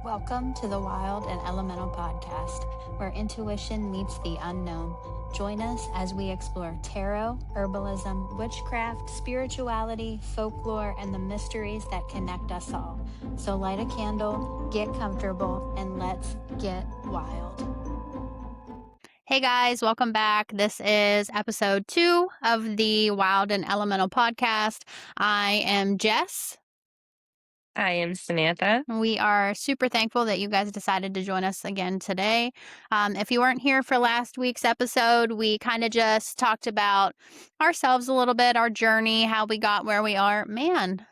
Welcome to the Wild and Elemental Podcast, where intuition meets the unknown. Join us as we explore tarot, herbalism, witchcraft, spirituality, folklore, and the mysteries that connect us all. So light a candle, get comfortable, and let's get wild. Hey guys, welcome back. This is episode 2 of the Wild and Elemental Podcast. I am Jess. I am Samantha. We are super thankful that you guys decided to join us again today. If you weren't here for last week's episode, we kind of just talked about ourselves a little bit, our journey, how we got where we are. Man,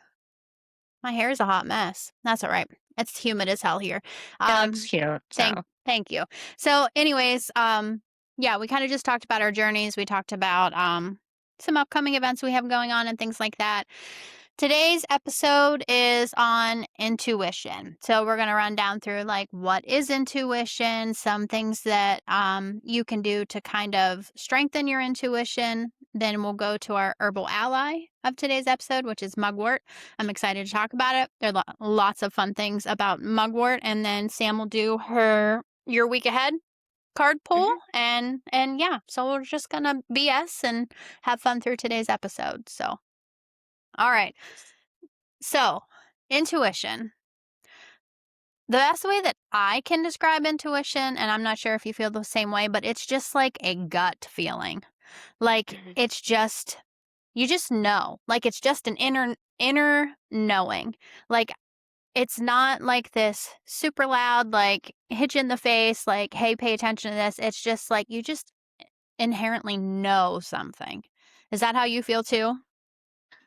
my hair is a hot mess. That's all right. It's humid as hell here. It looks cute. Thank you. So anyways, yeah, we kind of just talked about our journeys. We talked about some upcoming events we have going on and things like that. Today's episode is on intuition. So we're going to run down through like what is intuition, some things that you can do to kind of strengthen your intuition. Then we'll go to our herbal ally of today's episode, which is Mugwort. I'm excited to talk about it. There are lots of fun things about Mugwort. And then Sam will do her Your Week Ahead card pull. And yeah, so we're just going to BS and have fun through today's episode. So. All right. So, intuition. The best way that I can describe intuition, and I'm not sure if you feel the same way, but it's just like a gut feeling. Like it's just, you just know. Like it's just an inner knowing. Like it's not like this super loud, like hit you in the face, like, hey, pay attention to this. It's just like you just inherently know something. Is that how you feel too?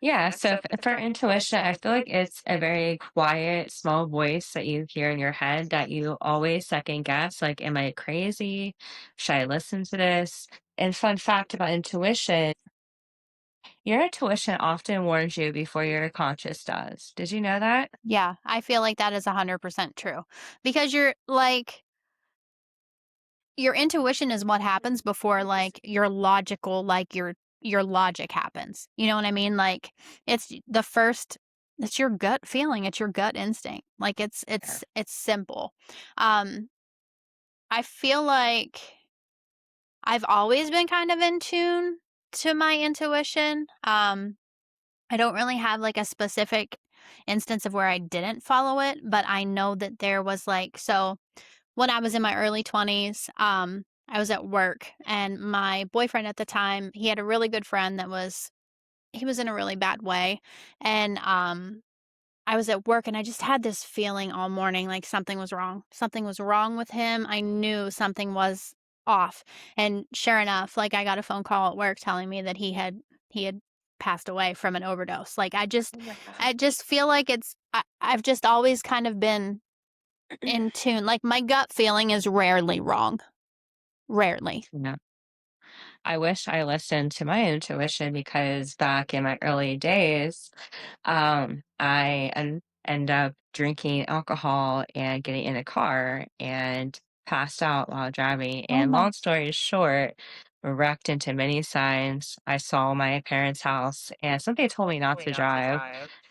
Yeah, so for intuition, I feel like it's a very quiet, small voice that you hear in your head that you always second guess. Like, am I crazy? Should I listen to this? And fun fact about intuition, your intuition often warns you before your conscious does. Did you know that? Yeah, I feel like that is 100% true because you're like, your intuition is what happens before like your logical, like your logic happens. You know what I mean? Like it's the first, it's your gut feeling, it's your gut instinct. Like it's simple. I feel like I've always been kind of in tune to my intuition. I don't really have like a specific instance of where I didn't follow it, but I know that there was like, so when I was in my early 20s, I was at work and my boyfriend at the time, he had a really good friend he was in a really bad way. And I was at work and I just had this feeling all morning like something was wrong. Something was wrong with him. I knew something was off. And sure enough, like I got a phone call at work telling me that he had passed away from an overdose. Like I just feel like I've just always kind of been in tune. Like my gut feeling is rarely wrong. Rarely. Yeah. I wish I listened to my intuition because back in my early days, end up drinking alcohol and getting in a car and passed out while driving. Oh And my. long story short, wrecked into many signs. I saw my parents' house and somebody told me not to drive.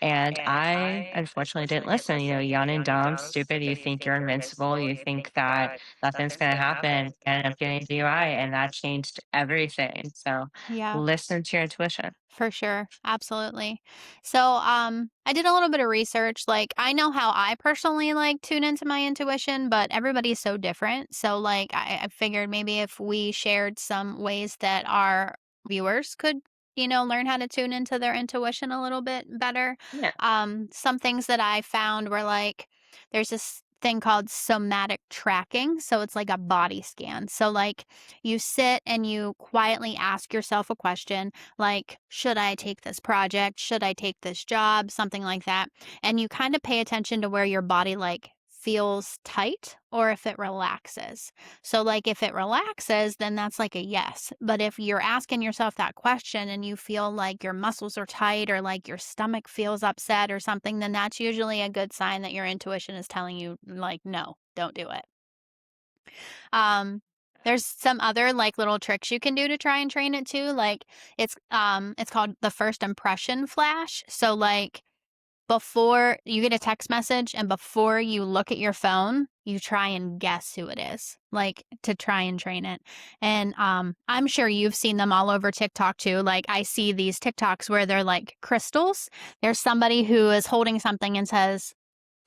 And I unfortunately didn't listen. You know, young and dumb, stupid. You think you're invincible. You think that nothing's going to happen. And I'm getting a DUI, and that changed everything. So Yeah, listen to your intuition. for sure. Absolutely. So, I did a little bit of research. Like, I know how I personally like tune into my intuition, but everybody's so different. So, like, I figured maybe if we shared some ways that our viewers could, learn how to tune into their intuition a little bit better. Yeah. Some things that I found were like, there's this thing called somatic tracking. So it's like a body scan. So like you sit and you quietly ask yourself a question like, should I take this project? Should I take this job? Something like that. And you kind of pay attention to where your body like feels tight or if it relaxes. So like if it relaxes, then that's like a yes. But if you're asking yourself that question and you feel like your muscles are tight or like your stomach feels upset or something, then that's usually a good sign that your intuition is telling you like, no, don't do it. There's some other like little tricks you can do to try and train it too. Like it's called the first impression flash. So like before you get a text message and before you look at your phone, you try and guess who it is, like to try and train it. And I'm sure you've seen them all over TikTok too. Like I see these TikToks where they're like crystals. There's somebody who is holding something and says,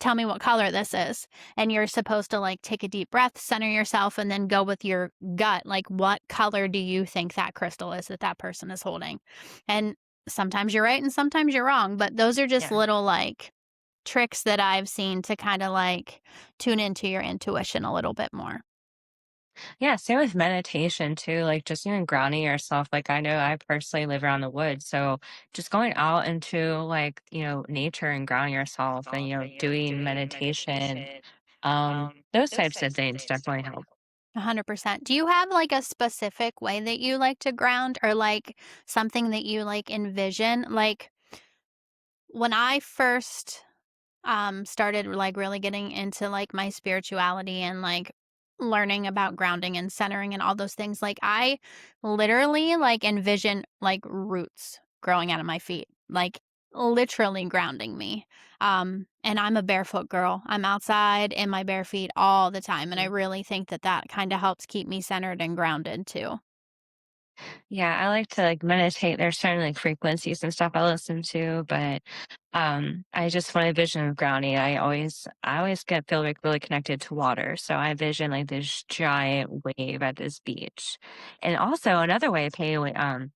tell me what color this is. And you're supposed to like take a deep breath, center yourself, and then go with your gut. Like, what color do you think that crystal is that that person is holding? And sometimes you're right and sometimes you're wrong. But those are just Yeah. little like tricks that I've seen to kind of like tune into your intuition a little bit more. Yeah, same with meditation too, like just even grounding yourself. Like I know I personally live around the woods, so just going out into like, nature and grounding yourself and, doing meditation, those types of things definitely help. 100%. Do you have like a specific way that you like to ground or like something that you like envision? Like when I first started like really getting into like my spirituality and like learning about grounding and centering and all those things, like I literally like envision like roots growing out of my feet, like literally grounding me. And I'm a barefoot girl. I'm outside in my bare feet all the time, and I really think that that kind of helps keep me centered and grounded too. Yeah, I like to like meditate. There's certain like frequencies and stuff I listen to, but I just when I vision of grounding, I always get feel like really connected to water. So I vision like this giant wave at this beach. And also another way to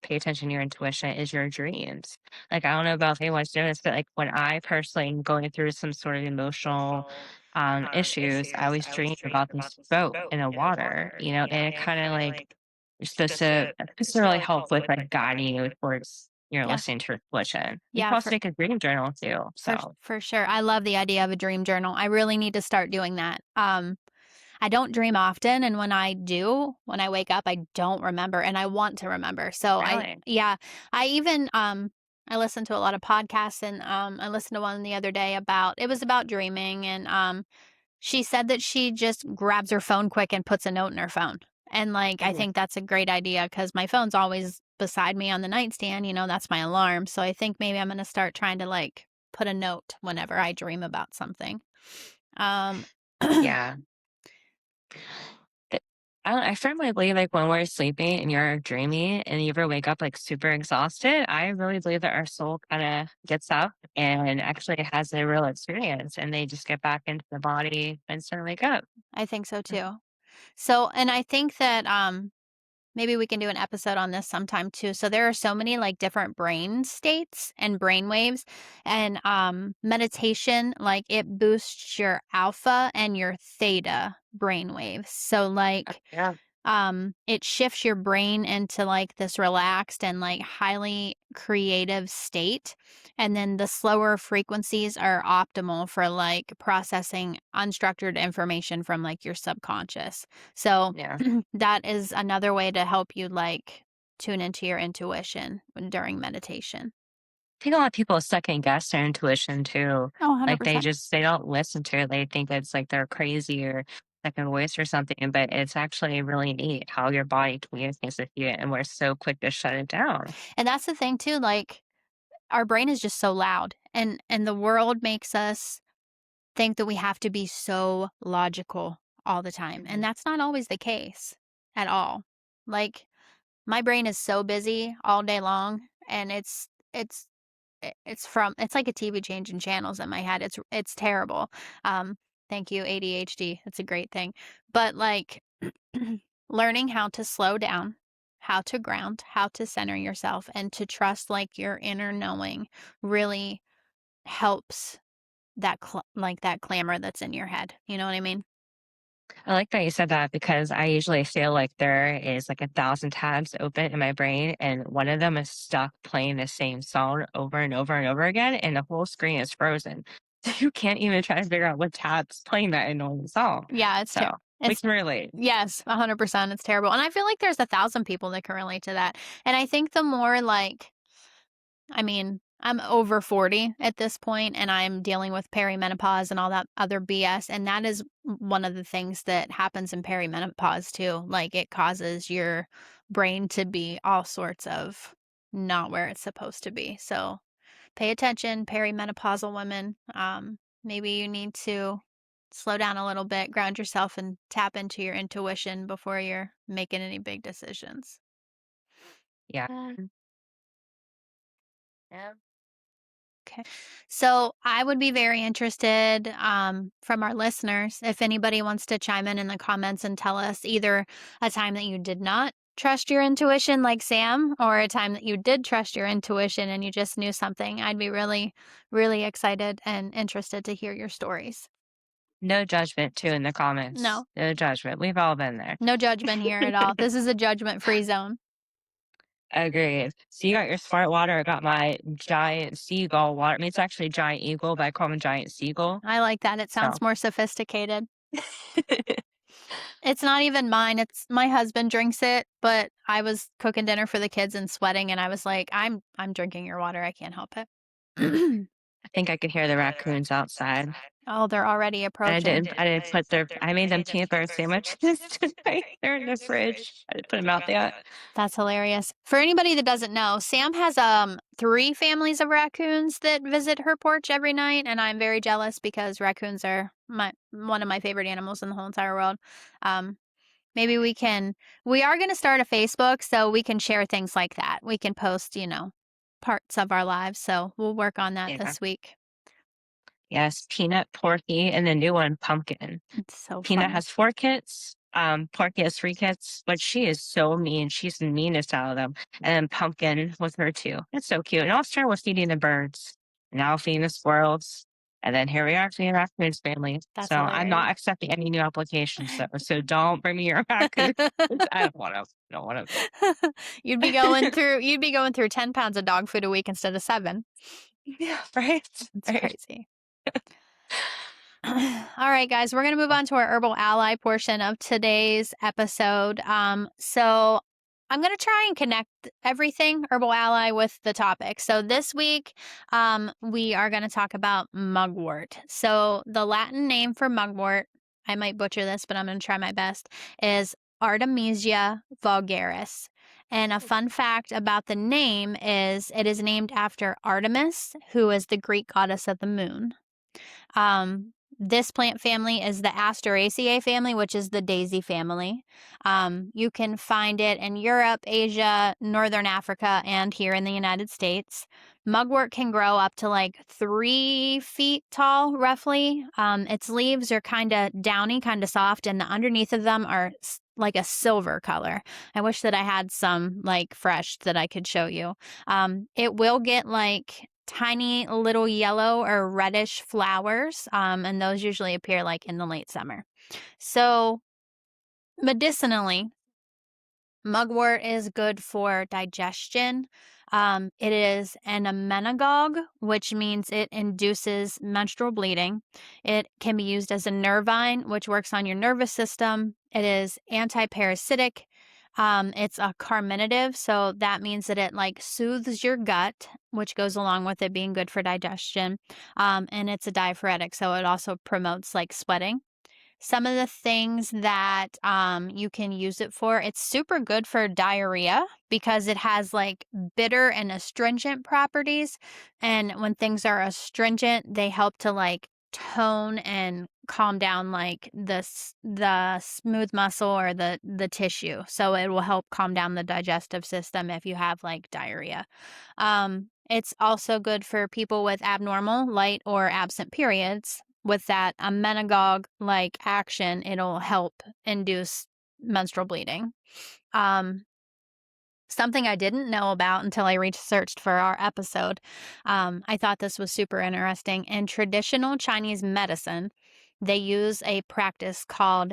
pay attention to your intuition is your dreams. Like I don't know about if anyone's noticed, but like when I personally am going through some sort of emotional issues, I always dream about this boat in the water, and it kind of like it's supposed to really help with, like, guiding you towards, Yeah. listening to your intuition. You Yeah, can also make a dream journal too, so for sure. I love the idea of a dream journal. I really need to start doing that. I don't dream often, and when I do, when I wake up, I don't remember, and I want to remember. So really. I even I listen to a lot of podcasts, and I listened to one the other day about it was about dreaming, and she said that she just grabs her phone quick and puts a note in her phone. And like I Mhm. think that's a great idea because my phone's always beside me on the nightstand, that's my alarm. So I think maybe I'm gonna start trying to like put a note whenever I dream about something. Um Yeah. Th I firmly believe, like, when we're sleeping and you're dreaming and you ever wake up, like, super exhausted, I really believe that our soul kinda gets up and actually has a real experience, and they just get back into the body and sort of wake up. I think so too. So, and I think that maybe we can do an episode on this sometime too. So there are so many like different brain states and brain waves, and meditation like it boosts your alpha and your theta brain waves. So like Yeah. it shifts your brain into like this relaxed and like highly creative state, and then the slower frequencies are optimal for like processing unstructured information from like your subconscious. So Yeah. that is another way to help you like tune into your intuition during meditation. I think a lot of people second guess their intuition too. Oh, Like 100%. they don't listen to it. They think it's like they're crazy or second voice or something, but it's actually really neat how your body communicates with you and we're so quick to shut it down. And that's the thing too, like our brain is just so loud, and the world makes us think that we have to be so logical all the time, and Mhm. that's not always the case at all. Like, my brain is so busy all day long, and it's like a TV changing channels in my head. It's terrible. Um, thank you, ADHD. It's a great thing. But, like, learning how to slow down, how to ground, how to center yourself, and to trust, like, your inner knowing really helps like, that clamor that's in your head, you know what I mean? I like that you said that because I usually feel like there is like 1,000 tabs open in my brain and one of them is stuck playing the same song over and over and over again and the whole screen is frozen. So you can't even try to figure out what tab's playing that annoying song. Yeah, So we it's can relate. yes, 100%, it's terrible, and I feel like there's 1,000 people that can relate to that, and I think the more, like I mean, I'm over 40 at this point, and I'm dealing with perimenopause and all that other BS, and that is one of the things that happens in perimenopause too, like, it causes your brain to be all sorts of not where it's supposed to be, so pay attention, perimenopausal women. Maybe you need to slow down a little bit, ground yourself, and tap into your intuition before you're making any big decisions. Yeah. Yeah. Okay. So I would be very interested from our listeners if anybody wants to chime in the comments and tell us either a time that you did not trust your intuition like Sam or a time that you did trust your intuition and you just knew something. I'd be really, really excited and interested to hear your stories. No judgment too in the comments. No, No judgment. We've all been there. no judgment here at all. This is a judgment free zone. Agreed. So you got your smart water. I got my giant seagull water. I mean, it's actually giant eagle, but I call him giant seagull. I like that. It So sounds more sophisticated. It's not even mine, it's my husband drinks it, but I was cooking dinner for the kids and sweating, and I was like, "I'm drinking your water, I can't help it." I think I could hear the raccoons outside. Oh, they're already And approaching. I didn't put their, I made them peanut butter sandwiches tonight. They're in the fridge. I didn't put them out yet. That's hilarious. For anybody that doesn't know, Sam has 3 families of raccoons that visit her porch every night, and I'm very jealous because raccoons are one of my favorite animals in the whole entire world. Um, maybe we are going to start a Facebook so we can share things like that. We can post, parts of our lives. So we'll work on that Yeah. this week. Yes, Peanut, Porky, and the new one, Pumpkin. It's so Peanut funny. has 4 kits. Porky has 3 kits, but she is so mean. She's the meanest out of them. And then Pumpkin with her too. It's so cute. And I'll start with feeding the birds. And now feeding the squirrels. And then here we are feeding raccoons family. That's So I'm not hilarious. accepting any new applications though. So don't bring me your raccoon. I don't want to. Don't want to. You'd be going through 10 pounds of dog food a week instead of 7. Yeah, right. It's Right. crazy. All right, guys, we're going to move on to our herbal ally portion of today's episode. So I'm going to try and connect everything herbal ally with the topic. So this week, we are going to talk about mugwort. So the Latin name for mugwort, I might butcher this, but I'm going to try my best, is Artemisia vulgaris. And a fun fact about the name is it is named after Artemis, who is the Greek goddess of the moon. This plant family is the Asteraceae family, which is the daisy family. You can find it in Europe, Asia, Northern Africa, and here in the United States. Mugwort can grow up to like 3 feet tall, roughly. Its leaves are kind of downy, kind of soft, and the underneath of them are like a silver color. I wish that I had some like fresh that I could show you. It will get like tiny little yellow or reddish flowers, and those usually appear like in the late summer. So medicinally, mugwort is good for digestion. It is an amenagogue, which means it induces menstrual bleeding. It can be used as a nervine, which works on your nervous system. It is anti-parasitic. It's a carminative, so that means that it like soothes your gut, which goes along with it being good for digestion. And it's a diaphoretic, so it also promotes like sweating. Some of the things that you can use it for, it's super good for diarrhea because it has like bitter and astringent properties. And when things are astringent, they help to like tone and calm down like the smooth muscle or the tissue. So it will help calm down the digestive system if you have like diarrhea. It's also good for people with abnormal, light, or absent periods. With that amenagogue like action, it'll help induce menstrual bleeding. Something I didn't know about until I researched for our episode. I thought this was super interesting. In traditional Chinese medicine, they use a practice called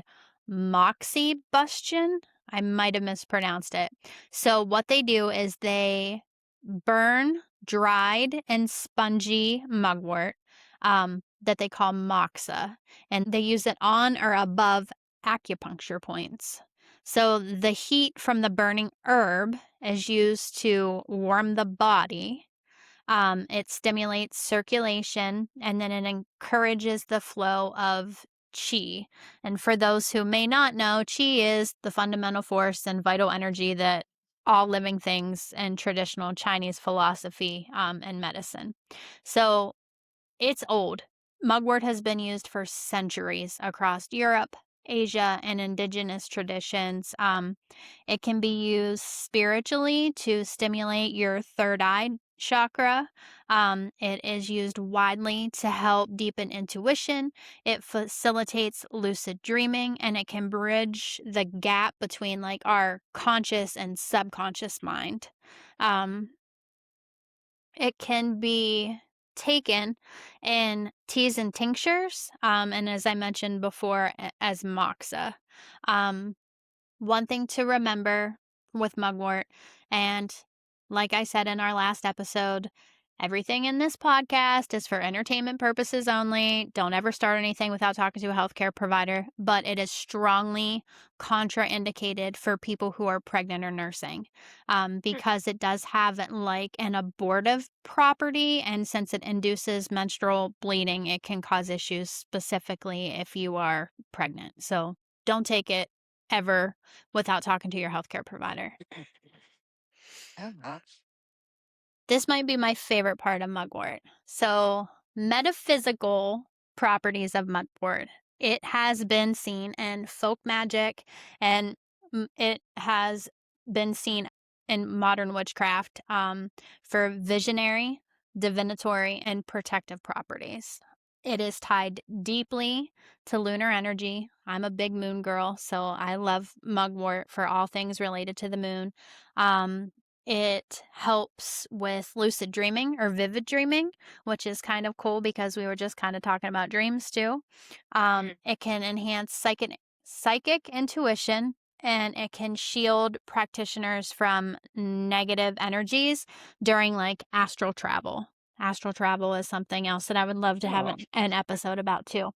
Moxybustion. I might have mispronounced it. So what they do is they burn dried and spongy mugwort that they call moxa, and they use it on or above acupuncture points. So the heat from the burning herb is used to warm the body. It stimulates circulation, and then it encourages the flow of qi. And for those who may not know, qi is the fundamental force and vital energy that all living things in traditional Chinese philosophy and medicine. So it's old. Mugwort has been used for centuries across Europe, Asia, and indigenous traditions. It can be used spiritually to stimulate your third eye chakra. It is used widely to help deepen intuition. It facilitates lucid dreaming, and it can bridge the gap between like our conscious and subconscious mind. Um, it can be taken in teas and tinctures, and as I mentioned before, as moxa. Um, One thing to remember with mugwort, and like I said in our last episode, everything in this podcast is for entertainment purposes only. Don't ever start anything without talking to a healthcare provider, but it is strongly contraindicated for people who are pregnant or nursing because it does have like an abortive property. And since it induces menstrual bleeding, it can cause issues specifically if you are pregnant. So don't take it ever without talking to your healthcare provider. Oh, wow. This might be my favorite part of mugwort. So, metaphysical properties of mugwort. It has been seen in folk magic and it has been seen in modern witchcraft for visionary, divinatory, and protective properties. It is tied deeply to lunar energy. I'm a big moon girl, so I love mugwort for all things related to the moon. Um, it helps with lucid dreaming or vivid dreaming, which is kind of cool because we were just kind of talking about dreams too. It can enhance psychic intuition, and it can shield practitioners from negative energies during like astral travel. Astral travel is something else that I would love to have Oh, an episode about too.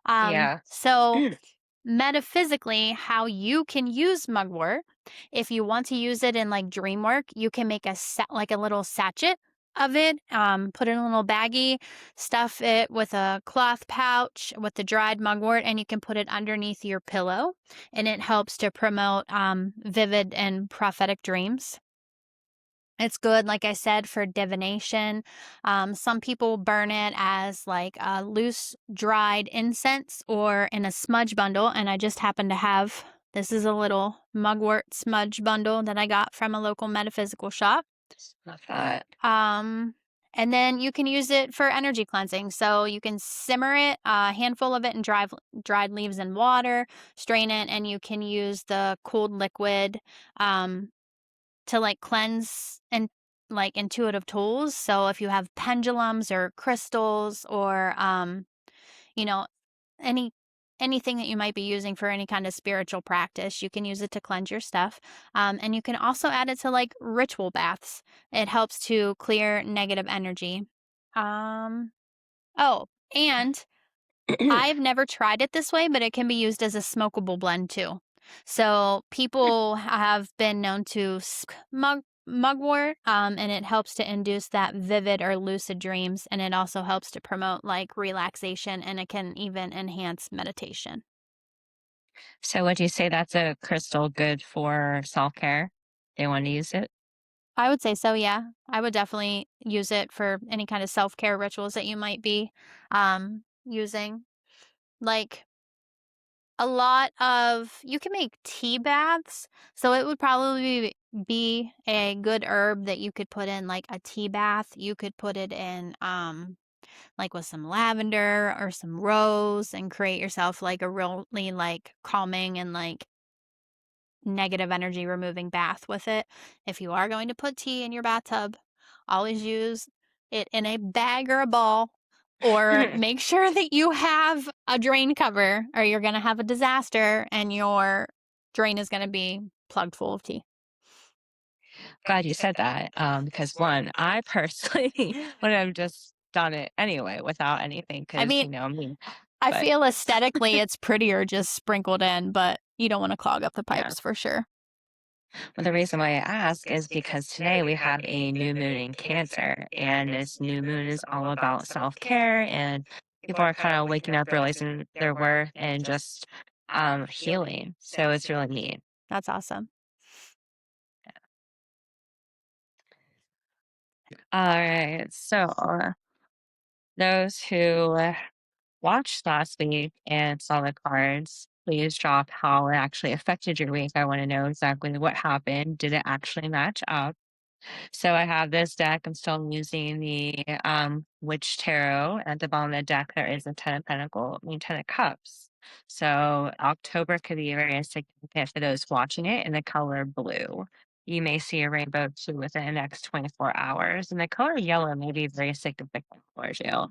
yeah. So metaphysically, how you can use mugwort, if you want to use it in like dream work, you can make like a little sachet of it, put it in a little baggie, stuff it with a cloth pouch with the dried mugwort, and you can put it underneath your pillow, and it helps to promote vivid and prophetic dreams. It's good, like I said, for divination. Some people burn it as like a loose dried incense or in a smudge bundle. And I just happen to have this is a little mugwort smudge bundle that I got from a local metaphysical shop. Love that. Um, and then you can use it for energy cleansing. So you can simmer it, a handful of it in dried leaves and water, strain it, and you can use the cooled liquid. Um, to like cleanse and like intuitive tools. So if you have pendulums or crystals or you know, any anything that you might be using for any kind of spiritual practice, you can use it to cleanse your stuff. And you can also add it to like ritual baths. It helps to clear negative energy. Um oh, and I've never tried it this way, but it can be used as a smokable blend too. So people have been known to mugwort, and it helps to induce that vivid or lucid dreams, and it also helps to promote like relaxation, and it can even enhance meditation. So would you say that's a crystal good for self-care? They want to use it? I would say so, yeah. I would definitely use it for any kind of self-care rituals that you might be using. Like a lot of you can make tea baths, so it would probably be a good herb that you could put in like a tea bath. You could put it in like with some lavender or some rose and create yourself like a really like calming and like negative energy removing bath with it. If you are going to put tea in your bathtub, always use it in a bag or a ball, or make sure that you have a drain cover or you're going to have a disaster and your drain is going to be plugged full of tea. Glad you said that, because one, I personally would have just done it anyway without anything, I because mean, you know me. I But feel aesthetically it's prettier just sprinkled in, but you don't want to clog up the yeah. pipes for sure. Well, the reason why I ask is because today we have a new moon in Cancer, and this new moon is all about self-care, and people are kind of waking up, realizing their worth, and just healing. So it's really neat. That's awesome. All right. So, those who watched last week and saw the cards, please drop how it actually affected your week. I want to know exactly what happened. Did it actually match up? So I have this deck. I'm still using the Witch Tarot. At the bottom of the deck, there is a Ten of Pentacles, I mean, Ten of Cups. So October could be very significant for those watching it in the color blue. You may see a rainbow too within the next 24 hours. And the color yellow may be very significant for you.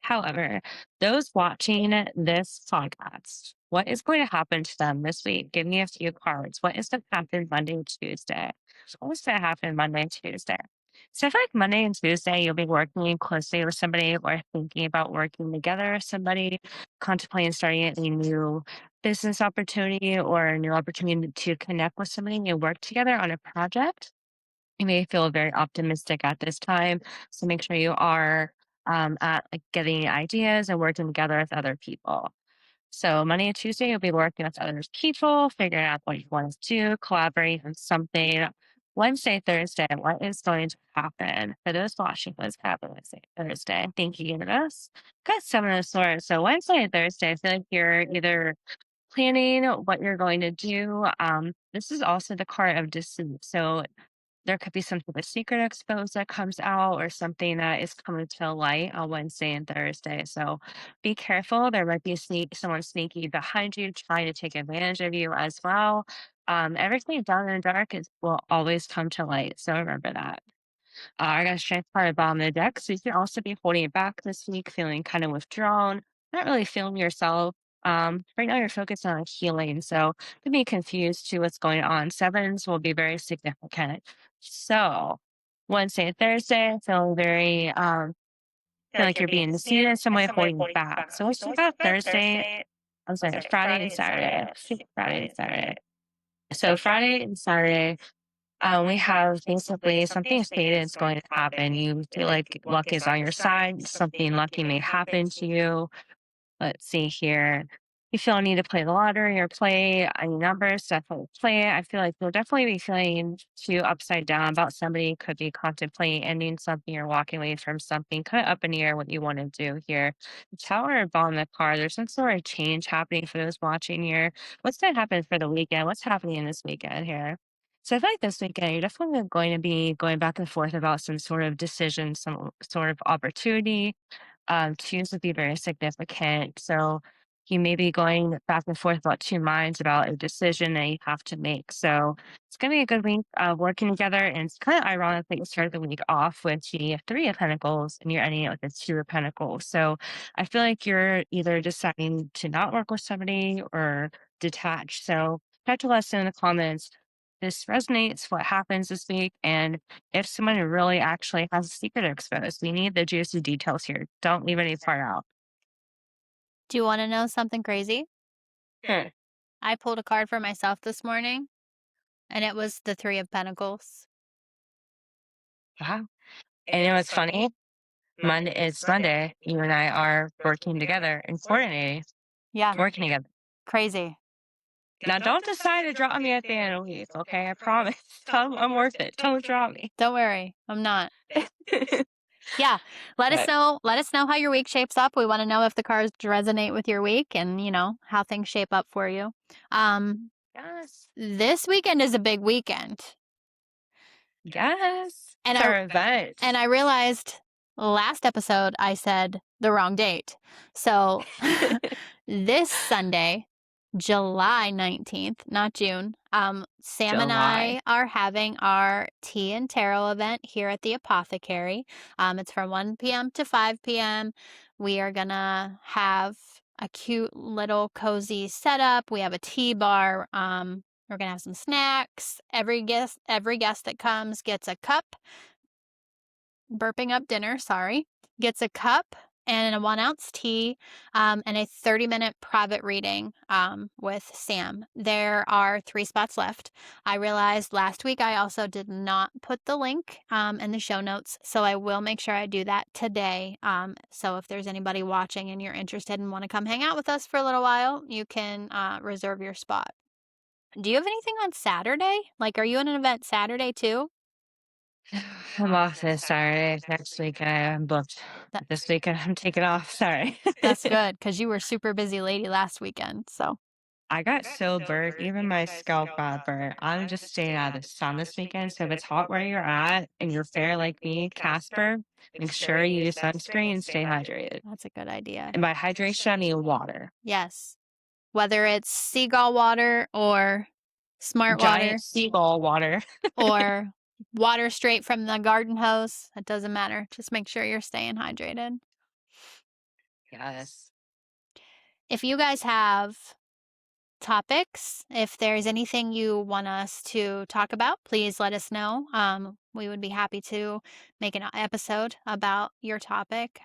However, those watching this podcast, what is going to happen to them this week? Give me a few cards. What is going to happen Monday and Tuesday? What's going to happen Monday and Tuesday? So I feel like Monday and Tuesday, you'll be working closely with somebody or thinking about working together with somebody, contemplating starting a new business opportunity or a new opportunity to connect with somebody and work together on a project. You may feel very optimistic at this time. So make sure you are at like getting ideas and working together with other people. So Monday and Tuesday, you'll be working with other people, figuring out what you want to do, collaborate on something. Wednesday, Thursday, what is going to happen? For those watching, what's happening Wednesday, Thursday? Thank you, universe. Got Seven of Swords. So Wednesday and Thursday, I feel like you're either planning what you're going to do. This is also the card of deceit. So there could be some type of secret exposed that comes out or something that is coming to light on Wednesday and Thursday. So be careful. There might be someone sneaky behind you trying to take advantage of you as well. Everything done in the dark will always come to light. So remember that. I got a strength card at the bottom of the deck. So you can also be holding it back this week, feeling kind of withdrawn, not really feeling yourself. Right now you're focused on healing. So could be confused to what's going on. Sevens will be very significant. So Wednesday and Thursday, feeling very feel like you're being seen in some way holding back. So let's talk about Thursday. I'm sorry, Friday and Saturday. Friday and Saturday. So Friday and Saturday, we have basically something stated is going to happen. You feel like luck is on your side. Something lucky may happen to you. Let's see here. You feel a need to play the lottery or play any numbers, definitely play it. I feel like you'll definitely be feeling too upside down about somebody. Could be contemplating ending something or walking away from something. Kind of up in the air what you want to do here. The tower and ball in the car. There's some sort of change happening for those watching here. What's going to happen for the weekend? What's happening this weekend here? So I feel like this weekend you're definitely going to be going back and forth about some sort of decision, some sort of opportunity. Twos would be very significant. So you may be going back and forth about two minds about a decision that you have to make. So it's going to be a good week working together. And it's kind of ironic that you started the week off with the Three of Pentacles and you're ending it with the Two of Pentacles. So I feel like you're either deciding to not work with somebody or detach. So type to us in the comments. This resonates what happens this week. And if someone really actually has a secret exposed, we need the juicy details here. Don't leave any part out. Do you want to know something crazy? Hmm. I pulled a card for myself this morning, and it was the Three of Pentacles. Wow. And you know what's funny? Monday it's Monday. You and I are working together and coordinating, Yeah, working together. crazy. Now don't decide to drop me at the end of the week, okay? I promise. I'm worth it. Don't drop me. Don't worry, I'm not. Yeah, But let us know how your week shapes up. We want to know if the cards resonate with your week and, how things shape up for you. yes. This weekend is a big weekend. Yes. And It's our event. And I realized last episode I said the wrong date. So this Sunday, July 19th, not June, Sam and July. I are having our tea and tarot event here at the Apothecary. It's from 1 p.m. to 5 p.m. We are going to have a cute little cozy setup. We have a tea bar. We're going to have some snacks. Every guest that comes gets a cup, burping up dinner, sorry, gets a cup and a 1 ounce tea, and a 30-minute private reading with Sam. There are 3 spots left. I realized last week I also did not put the link in the show notes, so I will make sure I do that today. So if there's anybody watching and you're interested and want to come hang out with us for a little while, you can reserve your spot. Do you have anything on Saturday? Like, are you in an event Saturday too? I'm off this Saturday. Next week I'm booked. That, This weekend I'm taking off. Sorry. that's good because you were super busy lady last weekend. So I got so burnt. Even my scalp got burnt. I'm just staying out of the sun this weekend. So if it's hot where you're at and you're fair like me, Casper, make sure you use sunscreen and stay hydrated. that's a good idea. And by hydration, I mean water. Yes. Whether it's seagull water or smart Giant water seagull water. or water straight from the garden hose, it doesn't matter. Just make sure you're staying hydrated. Yes. If you guys have topics, if there's anything you want us to talk about, please let us know. We would be happy to make an episode about your topic.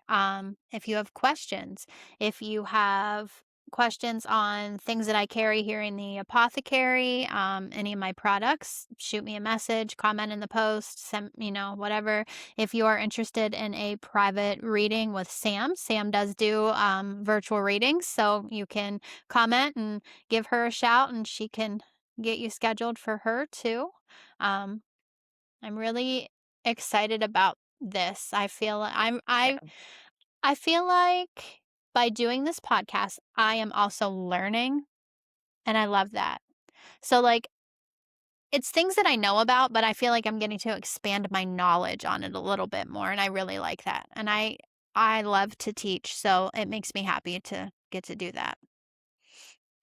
If you have questions, if you have questions on things that I carry here in the apothecary, any of my products, shoot me a message, comment in the post, send, whatever. If you are interested in a private reading with Sam does do virtual readings, so you can comment and give her a shout and she can get you scheduled for her too. I'm really excited about this. I feel like by doing this podcast, I am also learning, and I love that. So like it's things that I know about, but I feel like I'm getting to expand my knowledge on it a little bit more, and I really like that. And I love to teach, so it makes me happy to get to do that.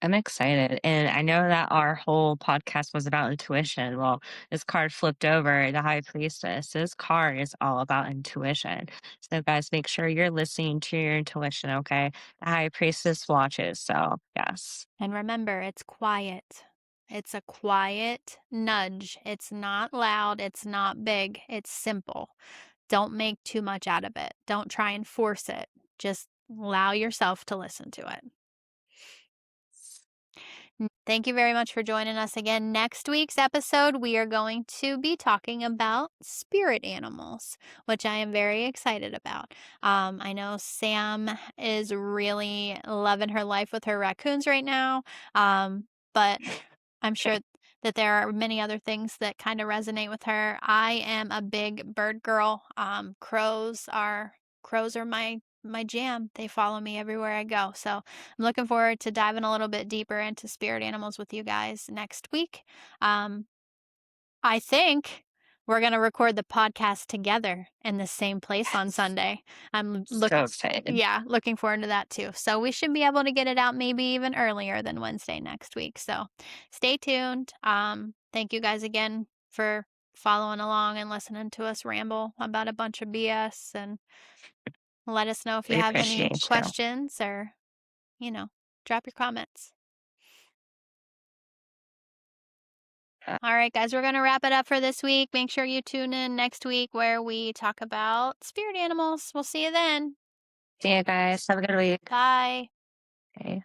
I'm excited. And I know that our whole podcast was about intuition. Well, this card flipped over, the High Priestess. This card is all about intuition. So, guys, make sure you're listening to your intuition, okay? The High Priestess watches. So, yes. And remember, it's quiet. It's a quiet nudge. It's not loud. It's not big. It's simple. Don't make too much out of it. Don't try and force it. Just allow yourself to listen to it. Thank you very much for joining us again. Next week's episode, we are going to be talking about spirit animals, which I am very excited about. I know Sam is really loving her life with her raccoons right now, but I'm sure that there are many other things that kind of resonate with her. I am a big bird girl. Crows are my jam. They follow me everywhere I go. So I'm looking forward to diving a little bit deeper into spirit animals with you guys next week. I think we're going to record the podcast together in the same place on Sunday. So excited. Looking forward to that too. So we should be able to get it out maybe even earlier than Wednesday next week. So stay tuned. Thank you guys again for following along and listening to us ramble about a bunch of BS, and let us know if you We have any appreciate you. questions or, drop your comments. All right, guys, we're going to wrap it up for this week. Make sure you tune in next week where we talk about spirit animals. We'll see you then. See you guys. Have a good week. Bye. Okay.